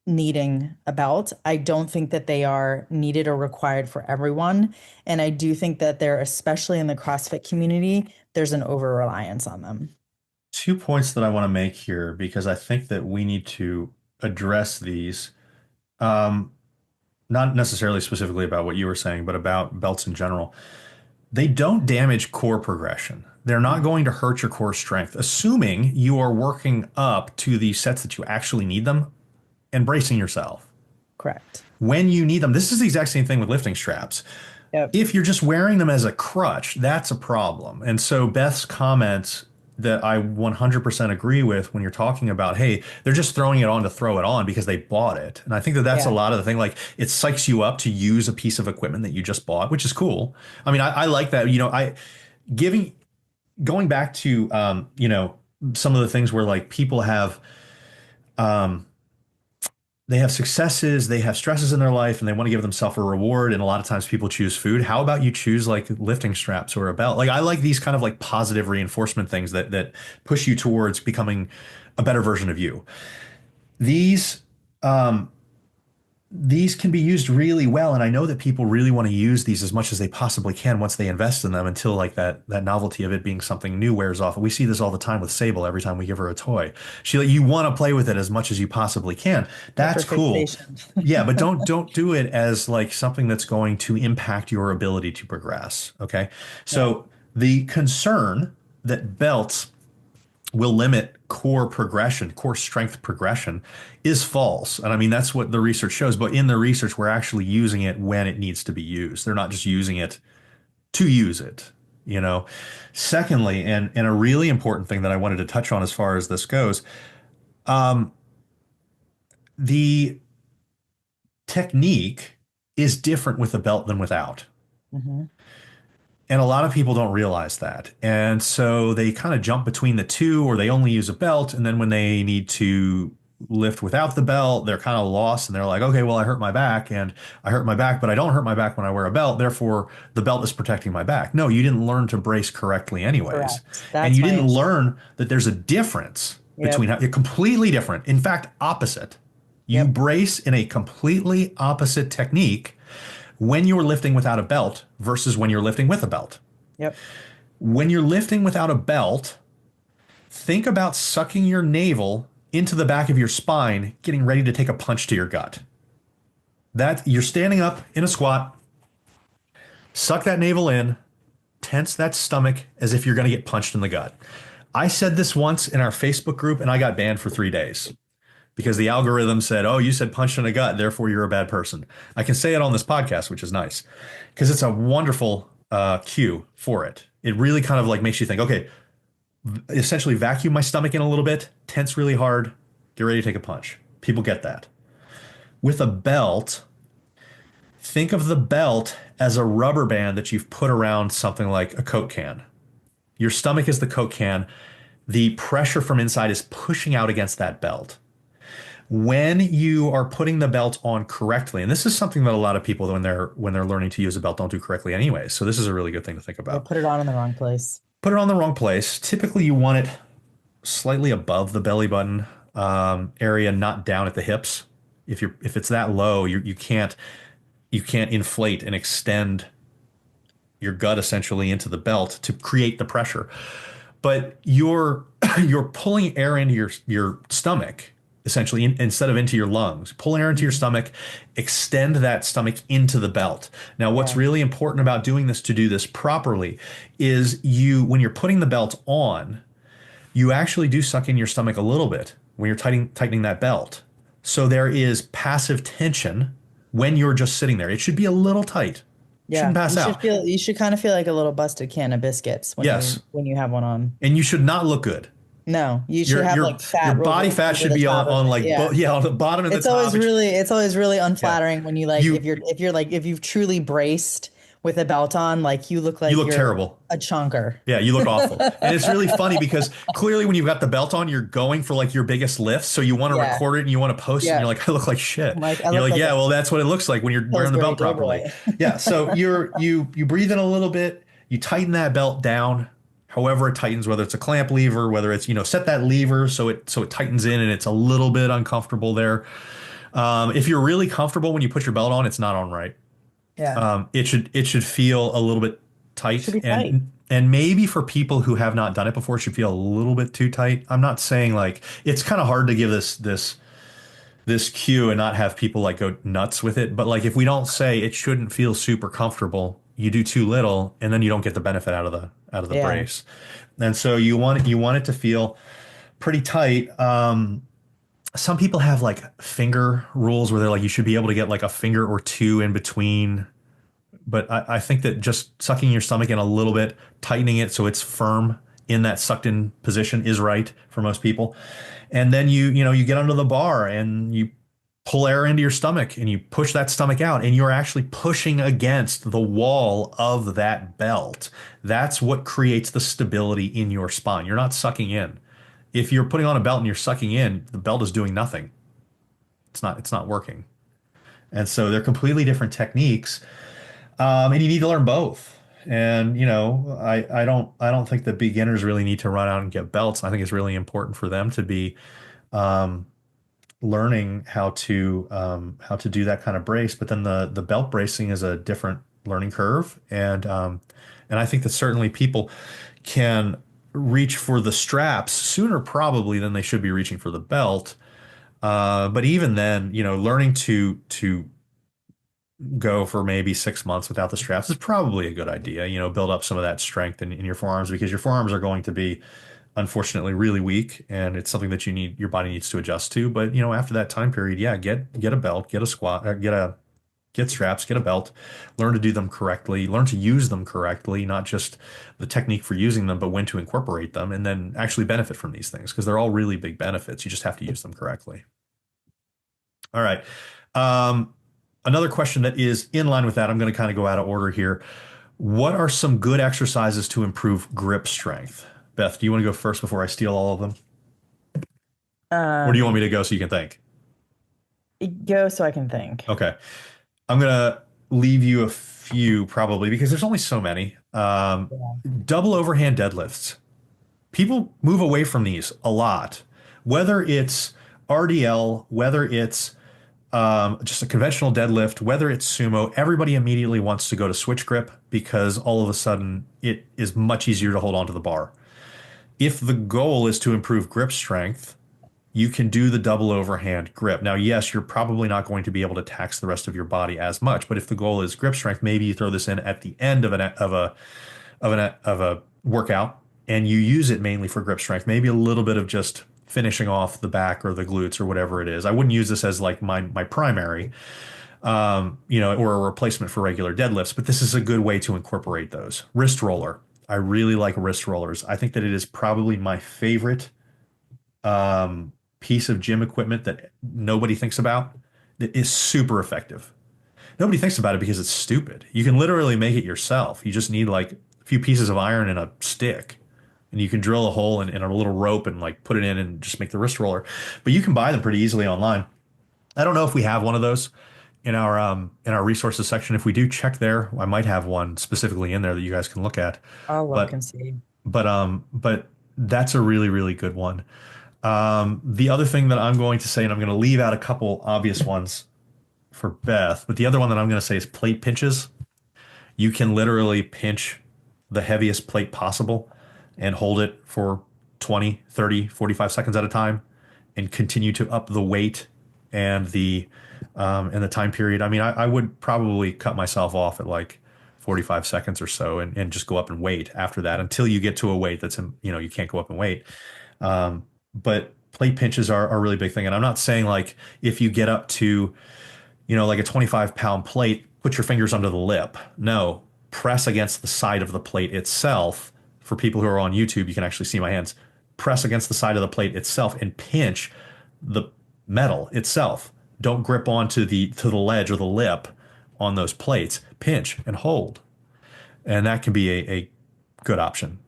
needing a belt. I don't think that they are needed or required for everyone. And I do think that they're, especially in the CrossFit community, there's an over reliance on them. 2 points that I want to make here because I think that we need to address these. Um, Not necessarily specifically about what you were saying, but about belts in general. They don't damage core progression. They're not going to hurt your core strength, assuming you are working up to the sets that you actually need them and bracing yourself. Correct. When you need them, this is the exact same thing with lifting straps. Yep. If you're just wearing them as a crutch, that's a problem. And so Beth's comments that I 100% agree with when you're talking about, hey, they're just throwing it on to throw it on because they bought it. And I think that that's a Yeah. lot of the thing. Like it psychs you up to use a piece of equipment that you just bought, which is cool. I mean, I like that. Giving, going back to, some of the things where like people have, um, they have successes, they have stresses in their life, and they want to give themselves a reward. And a lot of times people choose food. How about you choose like lifting straps or a belt? Like I like these kind of like positive reinforcement things that push you towards becoming a better version of you. These um, these can be used really well, and I know that people really want to use these as much as they possibly can once they invest in them until like that novelty of it being something new wears off. We see this all the time with Sable every time we give her a toy. You want to play with it as much as you possibly can. That's cool. Hyperfixation. Yeah, but don't do it as like something that's going to impact your ability to progress. Okay. Yeah. So the concern that belts will limit core progression, core strength progression is false. And I mean, that's what the research shows. But in the research, we're actually using it when it needs to be used. They're not just using it to use it, you know. Secondly, and a really important thing that I wanted to touch on as far as this goes, um, the technique is different with a belt than without. Hmm. And a lot of people don't realize that. And so they kind of jump between the two, or they only use a belt. And then when they need to lift without the belt, they're kind of lost. And they're like, okay, well, I hurt my back and I hurt my back, but I don't hurt my back when I wear a belt. Therefore, the belt is protecting my back. No, you didn't learn to brace correctly anyways. Correct. And That's you my didn't issue. learn that there's a difference between Yep. how you're completely different. In fact, opposite. You Yep. brace in a completely opposite technique when you're lifting without a belt versus when you're lifting with a belt. Yep. When you're lifting without a belt, think about sucking your navel into the back of your spine, getting ready to take a punch to your gut. That you're standing up in a squat, suck that navel in, tense that stomach as if you're going to get punched in the gut. I said this once in our Facebook group and I got banned for 3 days because the algorithm said, oh, you said punched in the gut, therefore you're a bad person. I can say it on this podcast, which is nice because it's a wonderful cue for it. It really kind of like makes you think, okay, essentially vacuum my stomach in a little bit, tense really hard, get ready to take a punch. People get that. With a belt, think of the belt as a rubber band that you've put around something like a Coke can. Your stomach is the Coke can. The pressure from inside is pushing out against that belt. When you are putting the belt on correctly, and this is something that a lot of people when they're learning to use a belt don't do correctly anyway. So this is a really good thing to think They about. put it on in the wrong place. Put it on the wrong place. Typically, you want it slightly above the belly button area, not down at the hips. If it's that low, you can't inflate and extend your gut essentially into the belt to create the pressure. But you're pulling air into your stomach essentially instead of into your lungs. Pull air into your stomach, extend that stomach into the belt. Now, what's Yeah. really important about doing this to do this properly is when you're putting the belt on, you actually do suck in your stomach a little bit when you're tightening that belt. So there is passive tension when you're just sitting there. It should be a little tight. Shouldn't Yeah. pass out. You should kind of feel like a little busted can of biscuits Yes. when you have one on. And you should not look good. No, you should Your have your like your fat body rolling fat over should the be top of on it. like Yeah. yeah, on the bottom and the top. It's always really Yeah. unflattering when you like You if you've truly braced with a belt on, like you like look you're terrible. a chunker. Yeah, you look awful. And it's really funny because clearly when you've got the belt on, you're going for like your biggest lift. So you want to Yeah. record it and you want to post it and Yeah. you're like, I look like shit. I'm like, I And you're look like, like yeah, a well, that's what it looks like when you're wearing the Pillsbury belt properly. Doughboy. Yeah. So you breathe in a little bit, you tighten that belt down, however it tightens, whether it's a clamp lever, whether it's, set that lever so it tightens in and it's a little bit uncomfortable there. If you're really comfortable when you put your belt on, it's not on right. Yeah. It should feel a little bit Should tight be tight. and maybe for people who have not done it before, it should feel a little bit too tight. I'm not saying like it's kind of hard to give this cue and not have people like go nuts with it. But like if we don't say it shouldn't feel super comfortable, you do too little, and then you don't get the benefit out of the Yeah. brace. And so you want it to feel pretty tight. Some people have like finger rules where they're like you should be able to get like a finger or two in between. But I think that just sucking your stomach in a little bit, tightening it so it's firm in that sucked in position is right for most people. And then you get under the bar and you pull air into your stomach and you push that stomach out and you're actually pushing against the wall of that belt. That's what creates the stability in your spine. You're not sucking in. If you're putting on a belt and you're sucking in, the belt is doing nothing. It's not working. And so they're completely different techniques. And you need to learn both. And I don't think the beginners really need to run out and get belts. I think it's really important for them to be um, learning how to do that kind of brace. But then the belt bracing is a different learning curve, and I think that certainly people can reach for the straps sooner probably than they should be reaching for the belt. But even then, learning to go for maybe 6 months without the straps is probably a good idea. Build up some of that strength in your forearms because your forearms are going to be unfortunately really weak, and it's something that your body needs to adjust to. But after that time period, yeah, get a belt, get a squat, get straps, get a belt, learn to do them correctly, learn to use them correctly, not just the technique for using them, but when to incorporate them, and then actually benefit from these things because they're all really big benefits. You just have to use them correctly. All right. Um, Another question that is in line with that, I'm going to kind of go out of order here. What are some good exercises to improve grip strength? Beth, do you want to go first before I steal all of them? Or do you want me Um, to go so you can think? go so I can think. Okay. I'm going to leave you a few probably because there's only so many. Yeah. Double overhand deadlifts. People move away from these a lot, whether it's RDL, whether it's just a conventional deadlift, whether it's sumo, everybody immediately wants to go to switch grip because all of a sudden it is much easier to hold onto the bar. If the goal is to improve grip strength, you can do the double overhand grip. Now, yes, you're probably not going to be able to tax the rest of your body as much, but if the goal is grip strength, maybe you throw this in at the end of a workout and you use it mainly for grip strength, maybe a little bit of just finishing off the back or the glutes or whatever it is. I wouldn't use this as like my primary, or a replacement for regular deadlifts, but this is a good way to incorporate those. Wrist roller. I really like wrist rollers. I think that it is probably my favorite piece of gym equipment that nobody thinks about. It is super effective. Nobody thinks about it because it's stupid. You can literally make it yourself. You just need like a few pieces of iron and a stick, and you can drill a hole in a little rope and like put it in and just make the wrist roller. But you can buy them pretty easily online. I don't know if we have one of those in our resources section. If we do, check there. I might have one specifically in there that you guys can look at. I'll look But and see. but that's a really really good one. The other thing that I'm going to say, and I'm going to leave out a couple obvious ones for Beth, but the other one that I'm going to say is plate pinches. You can literally pinch the heaviest plate possible and hold it for 20, 30, 45 seconds at a time and continue to up the weight and the time period. I mean, I would probably cut myself off at like 45 seconds or so and just go up and wait after that until you get to a weight that's, you can't go up and wait. But plate pinches are a really big thing. And I'm not saying like if you get up to, like a 25-pound plate, put your fingers under the lip. No, press against the side of the plate itself. For people who are on YouTube, you can actually see my hands. Press against the side of the plate itself and pinch the metal itself. Don't grip onto the ledge or the lip on those plates. Pinch and hold. And that can be a good option.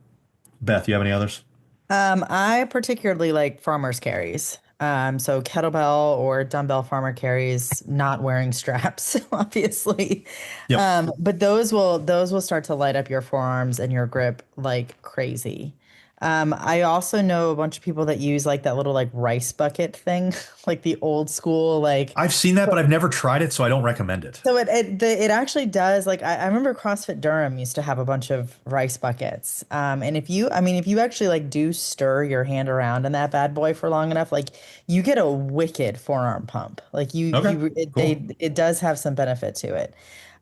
Beth, you have any others? I particularly like farmer's carries. So kettlebell or dumbbell farmer carries, not wearing straps, obviously. Yep. But those will start to light up your forearms and your grip like crazy. I also know a bunch of people that use like that little like rice bucket thing, like the old school like. I've seen that, but I've never tried it, so I don't recommend it. So it actually does like I remember CrossFit Durham used to have a bunch of rice buckets. And if you actually like do stir your hand around in that bad boy for long enough, like you get a wicked forearm pump. Like Okay, cool. it does have some benefit to it.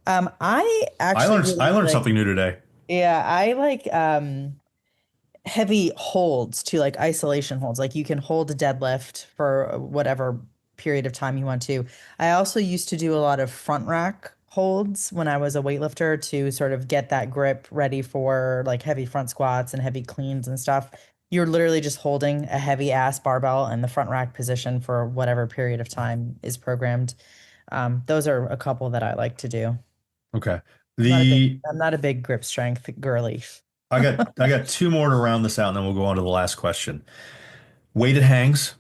I actually I really learned like something new today. yeah, I like heavy holds to like isolation holds. Like you can hold a deadlift for whatever period of time you want to. I also used to do a lot of front rack holds when I was a weightlifter to sort of get that grip ready for like heavy front squats and heavy cleans and stuff. You're literally just holding a heavy ass barbell in the front rack position for whatever period of time is programmed. Those are a couple that I like to do. Okay. The I'm not a big grip strength girly. I got two more to round this out, and then we'll go on to the last question. Weighted hangs.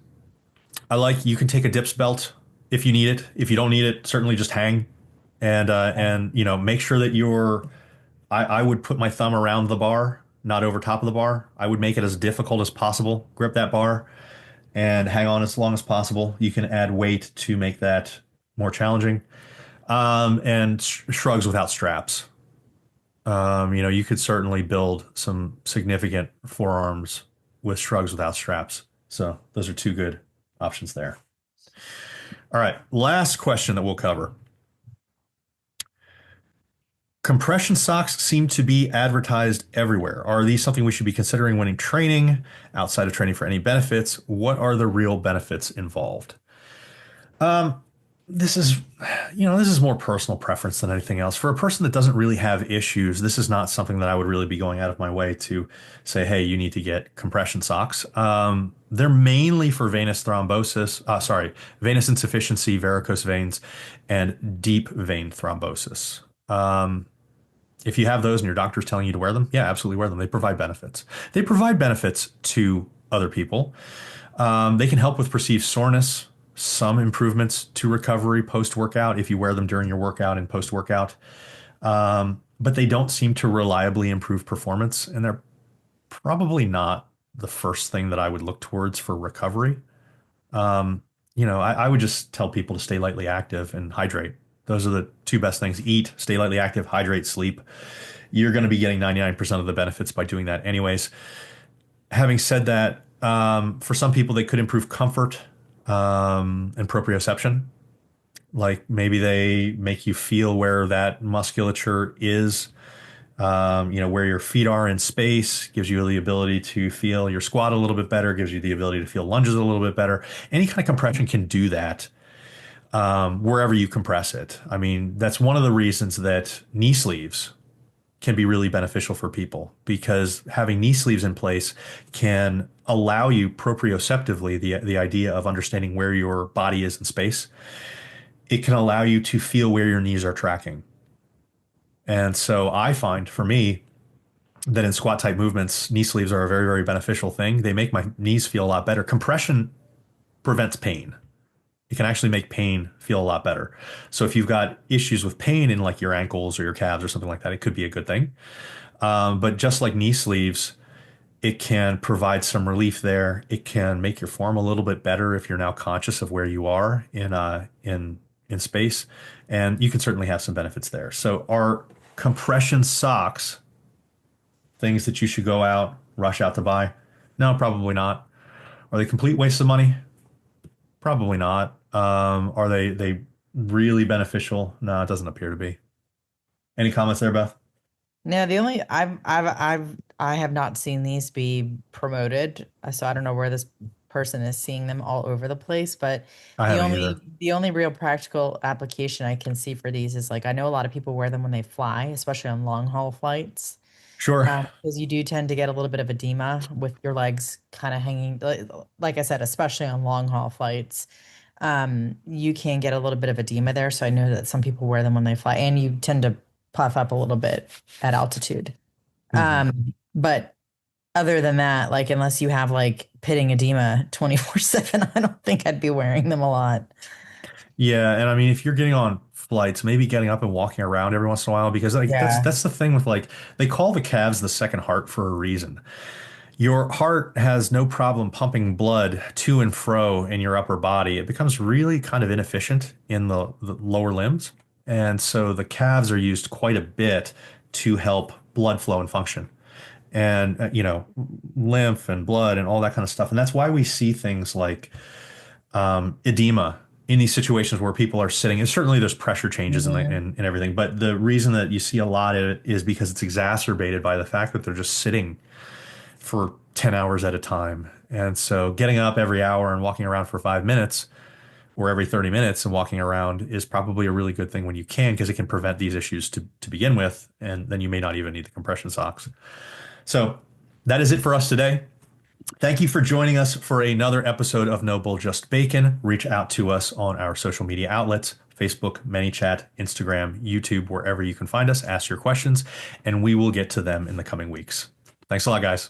You can take a dips belt if you need it. If you don't need it, certainly just hang and make sure that I would put my thumb around the bar, not over top of the bar. I would make it as difficult as possible. Grip that bar and hang on as long as possible. You can add weight to make that more challenging. And shrugs without straps. You could certainly build some significant forearms with shrugs without straps. So those are two good options there. All right, last question that we'll cover. Compression socks seem to be advertised everywhere. Are these something we should be considering when in training, outside of training for any benefits? What are the real benefits involved? This is, this is more personal preference than anything else. For a person that doesn't really have issues, this is not something that I would really be going out of my way to say, hey, you need to get compression socks. They're mainly for venous insufficiency, varicose veins, and deep vein thrombosis. If you have those and your doctor's telling you to wear them, yeah, absolutely wear them. They provide benefits. They provide benefits to other people. They can help with perceived soreness, some improvements to recovery post-workout if you wear them during your workout and post-workout. But they don't seem to reliably improve performance, and they're probably not the first thing that I would look towards for recovery. I would just tell people to stay lightly active and hydrate. Those are the two best things. Eat, stay lightly active, hydrate, sleep. You're going to be getting 99% of the benefits by doing that anyways. Having said that, for some people, they could improve comfort and proprioception. Like maybe they make you feel where that musculature is, where your feet are in space, gives you the ability to feel your squat a little bit better, gives you the ability to feel lunges a little bit better. Any kind of compression can do that wherever you compress it. I mean, that's one of the reasons that knee sleeves can be really beneficial for people, because having knee sleeves in place can allow you proprioceptively, the idea of understanding where your body is in space. It can allow you to feel where your knees are tracking. And so I find for me that in squat type movements, knee sleeves are a very, very beneficial thing. They make my knees feel a lot better. Compression prevents pain. It can actually make pain feel a lot better. So if you've got issues with pain in like your ankles or your calves or something like that, it could be a good thing. But just like knee sleeves, it can provide some relief there. It can make your form a little bit better if you're now conscious of where you are in space, and you can certainly have some benefits there. So are compression socks things that you should go out, rush out to buy? No, probably not. Are they complete waste of money? Probably not. Are they really beneficial? No, it doesn't appear to be. Any comments there, Beth? No, the only I have not seen these be promoted, so I don't know where this person is seeing them all over the place. But I haven't either. the only real practical application I can see for these is like I know a lot of people wear them when they fly, especially on long haul flights, Sure. because you do tend to get a little bit of edema with your legs kind of hanging. Like I said, especially on long haul flights, you can get a little bit of edema there. So I know that some people wear them when they fly, and you tend to puff up a little bit at altitude. But other than that, like unless you have like pitting edema 24/7, I don't think I'd be wearing them a lot. Yeah, and I mean, if you're getting on flights, maybe getting up and walking around every once in a while, because like Yeah. that's the thing with like they call the calves the second heart for a reason. Your heart has no problem pumping blood to and fro in your upper body. It becomes really kind of inefficient in the lower limbs. And so the calves are used quite a bit to help blood flow and function. And, lymph and blood and all that kind of stuff. And that's why we see things like edema in these situations where people are sitting. And certainly there's pressure changes in everything. But the reason that you see a lot of it is because it's exacerbated by the fact that they're just sitting for 10 hours at a time. And so getting up every hour and walking around for 5 minutes or every 30 minutes and walking around is probably a really good thing when you can, because it can prevent these issues to begin with. And then you may not even need the compression socks. So that is it for us today. Thank you for joining us for another episode of No Bull Just Bacon. Reach out to us on our social media outlets, Facebook, ManyChat, Instagram, YouTube, wherever you can find us. Ask your questions, and we will get to them in the coming weeks. Thanks a lot, guys.